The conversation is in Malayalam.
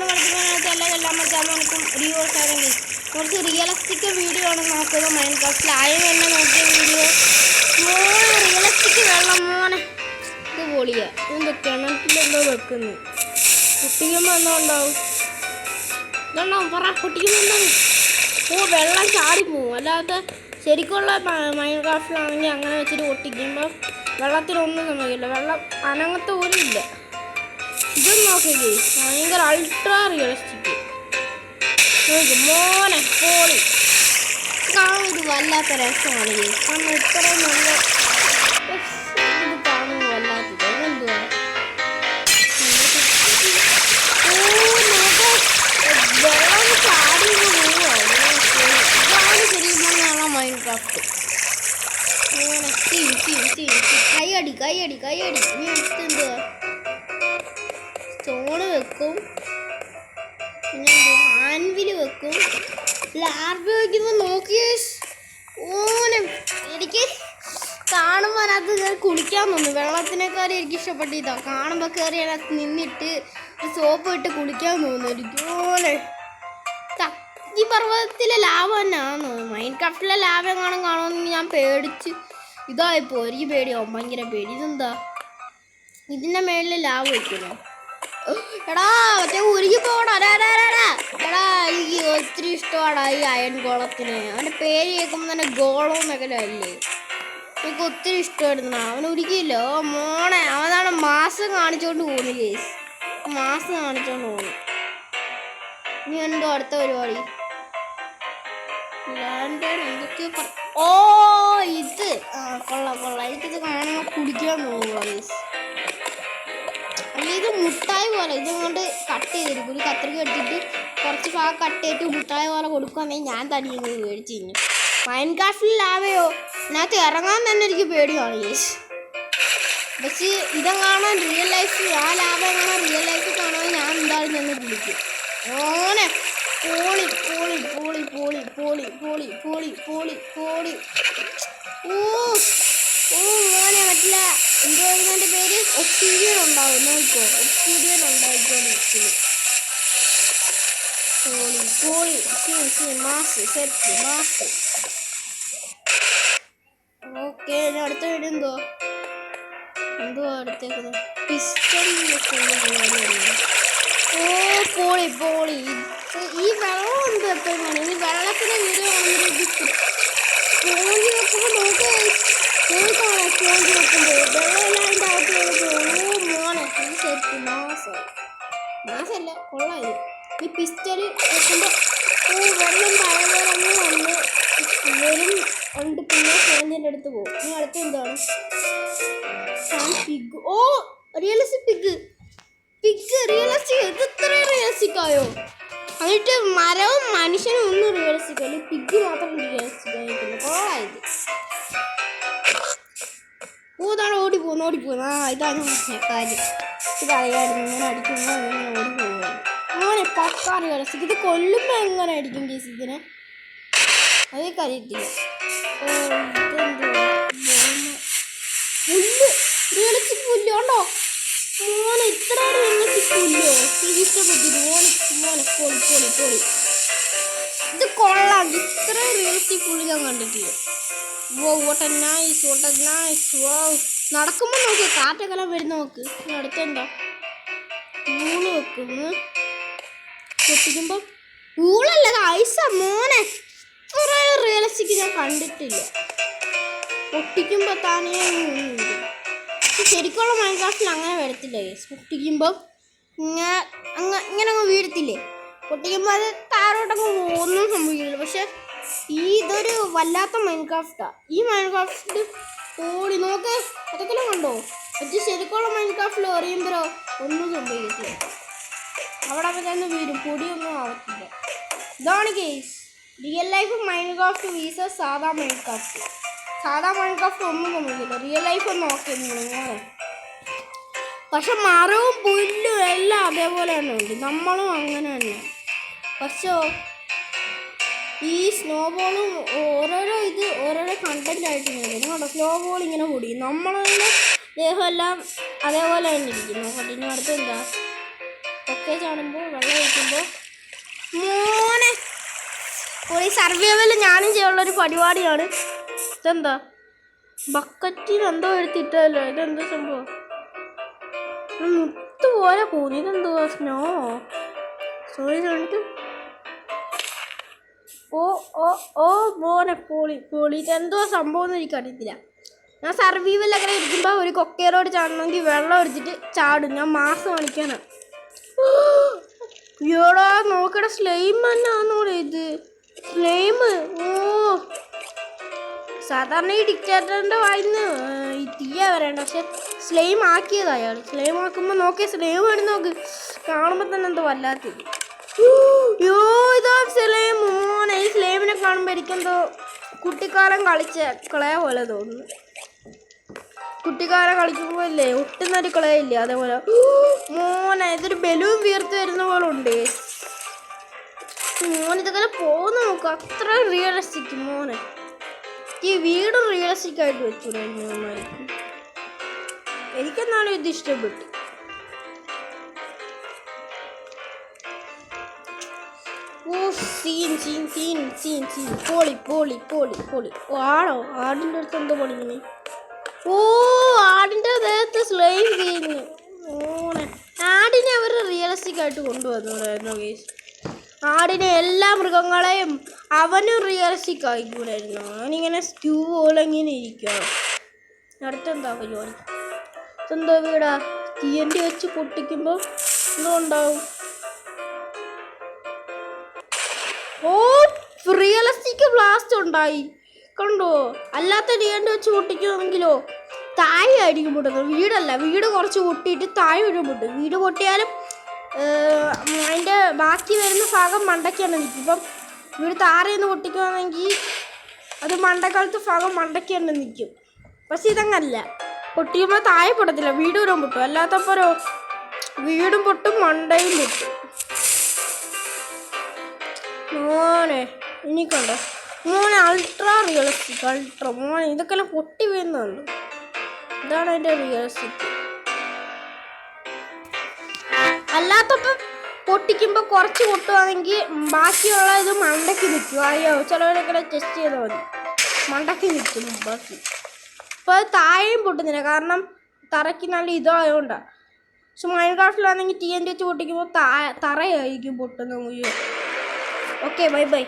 കളിക്കുന്നതിനകത്ത് എല്ലാം നമുക്കും റിവേഴ്സ് ആണെങ്കിൽ കുറച്ച് റിയലിസ്റ്റിക് വീഡിയോ ആണ് നോക്കുന്നത്. മൈൻക്രാഫ്റ്റിൽ ആയം തന്നെ നോക്കിയ വീഡിയോ റിയലിസ്റ്റിക് വെള്ളം മോനെ ഇത് പൊളിയ എന്തോ കിണറ്റിലെന്തോ വെക്കുന്നു. പൊട്ടിക്കുമ്പോൾ എന്തോ ഉണ്ടാവും ഇതുണ്ടാവും പറ പൊട്ടിക്കുമ്പോൾ എന്താണ് വെള്ളം ചാടിപ്പോവും. അല്ലാത്ത ശരിക്കുള്ള മൈൻക്രാഫ്റ്റിലാണെങ്കിൽ അങ്ങനെ വെച്ചിട്ട് പൊട്ടിക്കുമ്പോൾ വെള്ളത്തിനൊന്നും സംഭവിക്കില്ല. വെള്ളം അനങ്ങത്തെ പോലും ഇല്ല. ഇതും നോക്കിക്കേ ഭയങ്കര അൾട്രാ റിയലിസ്റ്റിക് മോനെ പോളി കാണാൻ ഒരു വല്ലാത്ത രസമാണ്. കാരണം ഇത്രയും നല്ല ഇത് കാണുമ്പോൾ വല്ലാത്തത് എന്തുവാ വെള്ളം ചാടി ഇതാണ് ശരിക്കും മൈൻക്രാഫ്റ്റ്. അങ്ങനെ കൈയടി ഇനി അടുത്ത് എന്തുവാ സ്റ്റോണ് വെക്കും, പിന്നെ ആൻവില് വെക്കും, ലാർവ വയ്ക്കുമ്പോൾ നോക്കിയേ ഓനെ എനിക്ക് കാണുമ്പോൾ അതിനകത്ത് കയറി കുളിക്കാൻ തോന്നും. വെള്ളത്തിനേക്കാളും എനിക്ക് ഇഷ്ടപ്പെട്ടിട്ടാ കാണുമ്പോൾ കയറി അതിനകത്ത് നിന്നിട്ട് സോപ്പ് ഇട്ട് കുളിക്കാൻ തോന്നുന്നു. എനിക്കോലെ ഈ പർവ്വതത്തിലെ ലാഭ തന്നെയാണോ മൈൻക്രാഫ്റ്റിലെ ലാഭ കാണുമെന്ന് ഞാൻ പേടിച്ച് ഇതായിപ്പോ എനിക്ക് പേടിയാവും, ഭയങ്കര പേടി. ഇതെന്താ ഇതിൻ്റെ മേളിൽ ലാഭ വയ്ക്കുന്നു. എടാ മറ്റേ ഉരുകി പോകണം. എടാ എനിക്ക് ഒത്തിരി ഇഷ്ടമാണ് ഈ അയൺ ഗോളത്തിന്. അവൻ്റെ പേര് കേൾക്കുമ്പോൾ തന്നെ ഗോളം എന്നൊക്കെ അല്ലേ, എനിക്ക് ഒത്തിരി ഇഷ്ടമായിരുന്നു. അവൻ ഉരുകിയില്ലോ മോണെ. അവനാണ് മാസം കാണിച്ചോണ്ട് പോകുന്നു. കേസ് മാസം കാണിച്ചോണ്ട് പോകുന്നു. ഇനി എന്തോ അടുത്ത പരിപാടി എന്തൊക്കെയോ ഇത് കൊള്ളാം. എനിക്കിത് കാണുമ്പോൾ കുടിക്കാൻ തോന്നുക കേസ്. ഇത് മുട്ടായി പോലെ ഇതുകൊണ്ട് കട്ട് ചെയ്തിരിക്കും. ഒരു കത്രിക എടുത്തിട്ട് കുറച്ച് ഭാഗം കട്ട് ചെയ്തിട്ട് മുട്ടായി പോലെ കൊടുക്കുകയാണെങ്കിൽ ഞാൻ തടിയെങ്കിൽ മേടിച്ച് കഴിഞ്ഞു. മൈൻക്രാഫ്റ്റിൽ ലാഭയോ ഇതിനകത്ത് ഇറങ്ങാൻ തന്നെ എനിക്ക് പേടിയാണ് കേസ്. പക്ഷേ ഇതെങ്ങാണാൻ റിയൽ ലൈഫ് ആ ലാഭം എങ്ങാണാൻ റിയൽ ലൈഫ് കാണാൻ ഞാൻ എന്തായാലും തന്നെ പിടിക്കും. ഓനെ പോളി പോളി പോളി പോളി പോളി പോളി പോളി പോളി പോളി മോനെ പറ്റില്ല. എന്തോ എൻ്റെ പേര് ഒക്സീഡിയൻ ഉണ്ടാവും. നോക്കോ ഒക്സീഡിയൻ ഉണ്ടായിക്കോണ്ടിരിക്കുന്നു. പോളി പോളി മാസ് സെറ്റ് മാസ്. ഓക്കെ ഇനി അടുത്ത വീട് എന്തോ അടുത്തേക്കുന്നത് പിസ്റ്റൺ. പോളി പോളി ഈ വെള്ളം ഉണ്ട് എപ്പോഴും വേണം. ഈ വെള്ളത്തിൻ്റെ വീഡിയോ കാണുമ്പോൾ സ്പോഞ്ച് വെക്കുമ്പോൾ നോക്കാണ് സ്പോഞ്ച് വെക്കുമ്പോൾ വെള്ളമെല്ലാം അതിൻ്റെ അകത്ത് മോനെ ഈ സെറ്റ് മാസമല്ല കൊള്ളായി. ഈ പിസ്റ്റൽ വെക്കുമ്പോൾ വെള്ളം പഴവറങ്ങ് വന്ന് വരും ഉണ്ട്. പിന്നെ സ്പോഞ്ചിൻ്റെ അടുത്ത് പോകും. ഇനി അടുത്ത എന്താണ് പിഗ്. Realistic pig realistic. ഇത് ഇത്ര റിയലിസ്റ്റിക് ആയോ? എന്നിട്ട് മരവും മനുഷ്യനും ഒന്നും റിയലിസ്റ്റിക് അല്ല, പിഗ് മാത്രം റിയലിസ്റ്റിക് ആയിരിക്കുന്നു. കൊള്ളായത്. ഇതാണ് ഓടിപ്പോകുന്നു. ഇതാണ് കാര്യം. ഇതറിയായിരുന്നു ഇങ്ങനെ അടിക്കുമ്പോൾ അങ്ങനെ ഓടിപ്പോകുന്നത്. അങ്ങനെ പക്കാ റിയലിസ്റ്റിക്. ഇത് കൊല്ലുമ്പോൾ എങ്ങനെ അടിക്കും കേസ് ഇതിനെ അതൊക്കെ അറിയത്തില്ല. പുല്ല് റിയലിസ്റ്റിക് പുല്ല് ഉണ്ടോ മോനെ? ഇത്ര റിയലിസ്റ്റിക് പുല്ലോ എനിക്ക് ഇഷ്ടപ്പെട്ടിട്ട് മോനെ പൊളി പൊളി പൊളി. ഇത് കൊള്ളാം. ഇത്ര റിയലിസ്റ്റിക് പുല്ല് ഞാൻ കണ്ടിട്ടില്ല. what a nice. wow. നടക്കുമ്പോൾ നോക്ക് കാറ്റൊക്കെ വരുന്ന നോക്ക്. അടുത്തെന്താ ഊള് വെക്കുന്നു. പൊട്ടിക്കുമ്പോൾ ഊളല്ല ഐസ മോനെ. ഇത്ര റിയലിസ്റ്റിക് ഞാൻ കണ്ടിട്ടില്ല. പൊട്ടിക്കുമ്പോൾ താനേ ശരിക്കുള്ള മൈൻക്രാഫ്റ്റിൽ അങ്ങനെ വരത്തില്ല കേസ്. പൊട്ടിക്കുമ്പോൾ ഇങ്ങനെ അങ്ങ് വീഴത്തില്ലേ. പൊട്ടിക്കുമ്പോൾ അത് താരോട്ടങ്ങ് ഒന്നും സംഭവിക്കില്ല. പക്ഷെ ഇതൊരു വല്ലാത്ത മൈൻക്രാഫ്റ്റാണ്. ഈ മൈൻക്രാഫ്റ്റ് ഓടി നോക്ക് അതൊക്കെ കണ്ടോ. പക്ഷേ ശരിക്കുള്ള മൈൻക്രാഫ്റ്റിൽ എറിയുമ്പോഴോ ഒന്നും സംഭവിക്കത്തില്ല. അവിടെ തന്നെ വീഴും, പൊടിയൊന്നും ആവത്തില്ല. ഇതാണ് case real life Minecraft visas സാധാ മൈൻക്രാഫ്റ്റ്. സാധാ മൈൻക്രാഫ്റ്റ് ഒന്നും സംഭവിക്കില്ല. റിയൽ ലൈഫ് ഒന്ന് നോക്കി ഇങ്ങനെ. പക്ഷെ മരവും പുല്ലും എല്ലാം അതേപോലെ തന്നെ ഉണ്ട്. നമ്മളും അങ്ങനെ തന്നെ. പക്ഷേ ഈ സ്നോ ബോളും ഓരോരോ കണ്ടന്റ് ആയിട്ട് കേട്ടോ. സ്നോ ബോൾ ഇങ്ങനെ പൊടി നമ്മളുടെ ദേഹം എല്ലാം അതേപോലെ തന്നെ ഇരിക്കും. നോക്കട്ടെ ഇനി അടുത്ത് എന്താ ഒക്കെ ചാടുമ്പോൾ വെള്ളം ഒഴിക്കുമ്പോൾ മോനെ ഈ സർവൈവൽ ഞാനും ചെയ്യാനുള്ളൊരു പരിപാടിയാണ്. ഇതെന്താ ബക്കറ്റിൽ എന്തോ എടുത്തിട്ടല്ലോ, ഇതെന്താ സംഭവം? മുത്ത് പോലെ പോകുന്നു. ഇതെന്തുവാ? സ്നോ? സോറി കണ്ടിട്ട്. ഓ ഓ ഓ മോനെ പോളി പോളി. ഇതെന്തോ സംഭവം എന്ന് എനിക്കറിയത്തില്ല. ഞാൻ സർവൈവലൊക്കെ ഇരിക്കുമ്പോൾ ഒരു കൊക്കയിലോട് ചാടണമെങ്കിൽ വെള്ളം ഒഴിച്ചിട്ട് ചാടും. ഞാൻ മാസം കാണിക്കാനാണ്. എടാ നോക്കട, സ്ലൈം തന്നെയാന്നോടെ ഇത്. സ്ലൈം. ഓ സാധാരണ ഈ ഡിക്റ്റേറ്ററിൻ്റെ വായിന്ന് ഈ തീയ വരേണ്ട, പക്ഷെ സ്ലൈം ആക്കിയത് അയാൾ. സ്ലൈം ആക്കുമ്പോൾ നോക്കിയ സ്ലൈം വേണ്ടി നോക്ക്, കാണുമ്പോൾ തന്നെ എന്തോ വല്ലാത്തത്. യോ ഇതാ സ്ലൈം. മോനെ ഈ സ്ലൈമിനെ കാണുമ്പോൾ എനിക്കെന്തോ കുട്ടിക്കാലം കളിച്ച കളയ പോലെ തോന്നുന്നു. കുട്ടിക്കാലം കളിക്കുമ്പോൾ ഇല്ലേ ഒട്ടുന്നൊരു കളയില്ലേ, അതേപോലെ. മോനെ ഇതൊരു ബലൂൺ വീർത്ത് വരുന്ന പോലെ ഉണ്ട്. മോനിതൊക്കെ പോകുന്ന നോക്കുക, അത്ര റിയലിസ്റ്റിക്. മോനെ ഈ വീടും റിയലിസ്റ്റിക് ആയിട്ട് വെച്ചുകൊണ്ടിരുന്നു. എനിക്കെന്നാലും ഇത് ഇഷ്ടപ്പെട്ടു. Scene scene scene scene scene പോളി പോളി പോളി പോളി. ആണോ? ആടിൻ്റെ അടുത്ത് എന്തോ പൊളിങ്ങനെ. ഓ ആടിൻ്റെ ദേഹത്ത് സ്ലൈം ചെയ്യുന്നു. ഓണെ ആടിനെ അവർ റിയലിസ്റ്റിക് ആയിട്ട് കൊണ്ടുവന്നുകൂടായിരുന്നു ഗൈസ്. ആടിനെ എല്ലാ മൃഗങ്ങളെയും അവനും റിയലിസ്റ്റിക് ആയിക്കൂടായിരുന്നു. അവനിങ്ങനെ സ്റ്റൂ പോലെ ഇങ്ങനെ ഇരിക്കുക. അടുത്തെന്താ പരിപാടി? ഇതെന്താ വീടാ? TNT വെച്ച് പൊട്ടിക്കുമ്പോൾ എന്തോ ഉണ്ടാവും. ഓ റിയലിസ്റ്റിക് ബ്ലാസ്റ്റ് ഉണ്ടായി കണ്ടോ? അല്ലാത്ത TNT വെച്ച് പൊട്ടിക്കുമെങ്കിലോ താഴെ ആയിരിക്കും പൊട്ടുന്നത്. വീടല്ല, വീട് കുറച്ച് പൊട്ടിയിട്ട് താഴെ വരും പൊട്ടും. വീട് പൊട്ടിയാലും അതിൻ്റെ ബാക്കി വരുന്ന ഭാഗം മണ്ടയ്ക്കാണ് നിൽക്കും. ഇപ്പം വീട് താഴെന്ന് പൊട്ടിക്കുകയാണെങ്കിൽ അത് മണ്ടക്കാലത്ത് ഭാഗം മണ്ടയ്ക്കാണ് നിൽക്കും. പക്ഷെ ഇതങ്ങനല്ല, പൊട്ടിക്കുമ്പോൾ താഴെ പൊട്ടത്തില്ല, വീട് വരും പൊട്ടും. അല്ലാത്തപ്പോഴോ വീടും പൊട്ടും മണ്ടയും പൊട്ടും. മോനെ എനിക്കുണ്ടോ മോനെ അൾട്രാ റിയലിസ്റ്റിക്. അൾട്രാ മോനെ ഇതൊക്കെ പൊട്ടി വീഴുന്നുണ്ട്. ഇതാണ് അതിൻ്റെ റിയലിസ്റ്റിക്. അല്ലാത്തപ്പം പൊട്ടിക്കുമ്പോൾ കുറച്ച് പൊട്ടുവാണെങ്കിൽ ബാക്കിയുള്ള ഇത് മണ്ടയ്ക്ക് നിൽക്കും. അറിയോ? ചിലവരൊക്കെ ടെസ്റ്റ് ചെയ്താൽ മതി, മണ്ടയ്ക്ക് നിൽക്കും ബാക്കി. അപ്പോൾ അത് താഴെയും പൊട്ടുന്നില്ല, കാരണം തറയ്ക്ക് നല്ല ഇതായതുകൊണ്ടാണ്. പക്ഷെ മൈൻക്രാഫ്റ്റിലാണെങ്കിൽ TNT വെച്ച് പൊട്ടിക്കുമ്പോൾ തറയായിരിക്കും പൊട്ടുന്നത് മുഴുവൻ. Okay bye bye.